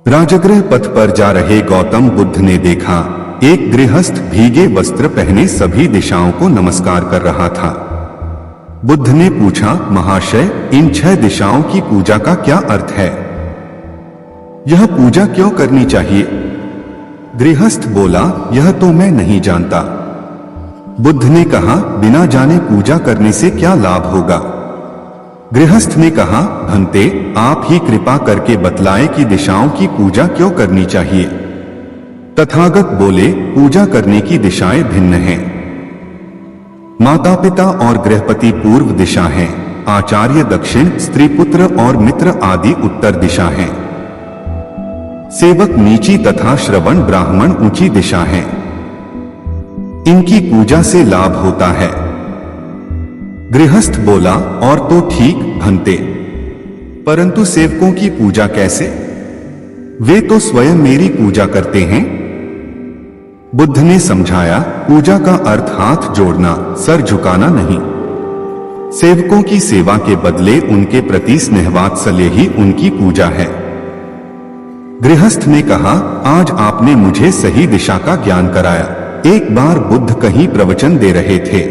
राजगृह पथ पर जा रहे गौतम बुद्ध ने देखा एक गृहस्थ भीगे वस्त्र पहने सभी दिशाओं को नमस्कार कर रहा था। बुद्ध ने पूछा, महाशय, इन 6 दिशाओं की पूजा का क्या अर्थ है? यह पूजा क्यों करनी चाहिए? गृहस्थ बोला, यह तो मैं नहीं जानता। बुद्ध ने कहा, बिना जाने पूजा करने से क्या लाभ होगा? गृहस्थ ने कहा, भंते, आप ही कृपा करके बतलाएं कि दिशाओं की पूजा क्यों करनी चाहिए। तथागत बोले, पूजा करने की दिशाएं भिन्न हैं। माता पिता और गृहपति पूर्व दिशा हैं, आचार्य दक्षिण, स्त्री पुत्र और मित्र आदि उत्तर दिशा हैं, सेवक नीची तथा श्रवण ब्राह्मण ऊंची दिशा हैं। इनकी पूजा से लाभ होता है। गृहस्थ बोला, और तो ठीक भंते, परंतु सेवकों की पूजा कैसे? वे तो स्वयं मेरी पूजा करते हैं। बुद्ध ने समझाया, पूजा का अर्थ हाथ जोड़ना, सर झुकाना नहीं। सेवकों की सेवा के बदले उनके प्रति स्नेहवात्सल्य ही उनकी पूजा है। गृहस्थ ने कहा, आज आपने मुझे सही दिशा का ज्ञान कराया। एक बार बुद्ध कहीं प्रवचन दे रहे थे।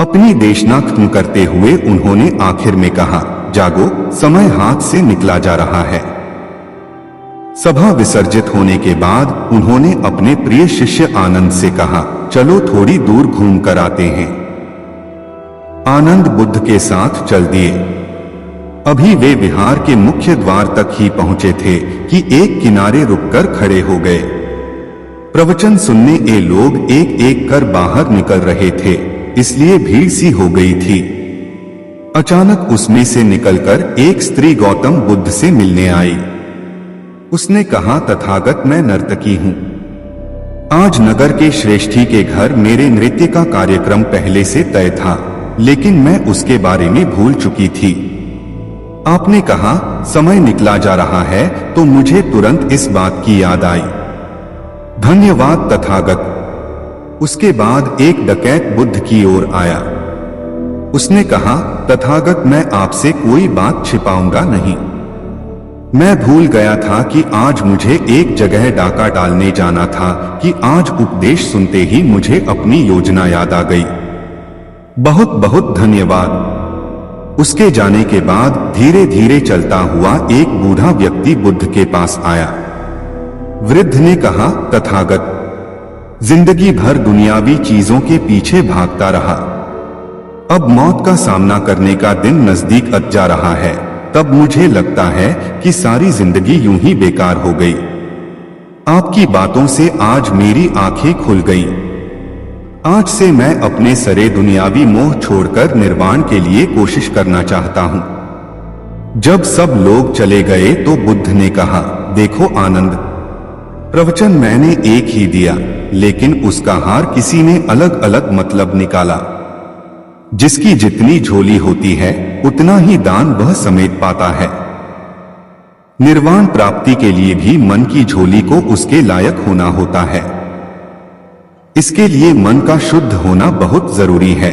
अपनी देशना खत्म करते हुए उन्होंने आखिर में कहा, जागो, समय हाथ से निकला जा रहा है। सभा विसर्जित होने के बाद उन्होंने अपने प्रिय शिष्य आनंद से कहा, चलो थोड़ी दूर घूम कर आते हैं। आनंद बुद्ध के साथ चल दिए। अभी वे विहार के मुख्य द्वार तक ही पहुंचे थे कि एक किनारे रुककर खड़े हो गए। प्रवचन सुनने ये लोग एक एक कर बाहर निकल रहे थे, इसलिए भीड़ सी हो गई थी। अचानक उसमें से निकलकर एक स्त्री गौतम बुद्ध से मिलने आई। उसने कहा, तथागत, मैं नर्तकी हूं। आज नगर के श्रेष्ठी के घर मेरे नृत्य का कार्यक्रम पहले से तय था, लेकिन मैं उसके बारे में भूल चुकी थी। आपने कहा समय निकला जा रहा है तो मुझे तुरंत इस बात की याद आई। धन्यवाद तथागत। उसके बाद एक डकैत बुद्ध की ओर आया। उसने कहा, तथागत, मैं आपसे कोई बात छिपाऊंगा नहीं। मैं भूल गया था कि आज मुझे एक जगह डाका डालने जाना था कि आज उपदेश सुनते ही मुझे अपनी योजना याद आ गई। बहुत बहुत धन्यवाद। उसके जाने के बाद धीरे धीरे चलता हुआ एक बूढ़ा व्यक्ति बुद्ध के पास आया। वृद्ध ने कहा, तथागत, जिंदगी भर दुनियावी चीजों के पीछे भागता रहा। अब मौत का सामना करने का दिन नजदीक आ जा रहा है। तब मुझे लगता है कि सारी जिंदगी यूं ही बेकार हो गई। आपकी बातों से आज मेरी आंखें खुल गई। आज से मैं अपने सरे दुनियावी मोह छोड़कर निर्वाण के लिए कोशिश करना चाहता हूं। जब सब लोग चले गए तो बुद्ध ने कहा, देखो आनंद, प्रवचन मैंने एक ही दिया, लेकिन उसका हार किसी ने अलग अलग मतलब निकाला। जिसकी जितनी झोली होती है उतना ही दान वह समेट पाता है। निर्वाण प्राप्ति के लिए भी मन की झोली को उसके लायक होना होता है। इसके लिए मन का शुद्ध होना बहुत जरूरी है।